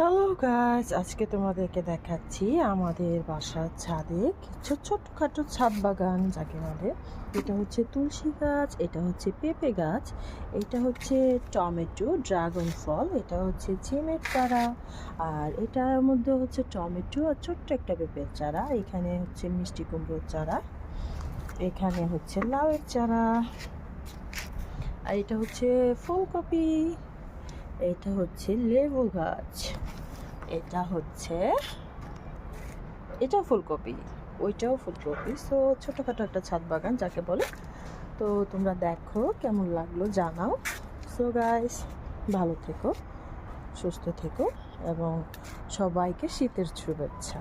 Hello guys, আজকে তোমাদেরকে দেখাচ্ছি আমাদের বাসার ছাদে কিছু ছোটখাটো ছাদ বাগান যাকে বলে। এটা হচ্ছে তুলসী গাছ, এটা হচ্ছে পেঁপে গাছ, এটা হচ্ছে টমেটো, ড্রাগন ফল, এটা হচ্ছে সিমের চারা, আর এটার মধ্যে হচ্ছে টমেটো আর ছোট্ট একটা পেঁপের চারা। এখানে হচ্ছে মিষ্টি কুমড়োর চারা, এখানে হচ্ছে লাউয়ের চারা, আর এটা হচ্ছে ফুলকপি, এটা হচ্ছে লেবু গাছ, এটা ফুলকপি, ওইটাও ফুলকপি। সো ছোটোখাটো একটা ছাদ বাগান যাকে বলে। তো তোমরা দেখো কেমন লাগলো জানাও। সো গাইস, ভালো থেকো, সুস্থ থেকো এবং সবাইকে শীতের শুভেচ্ছা।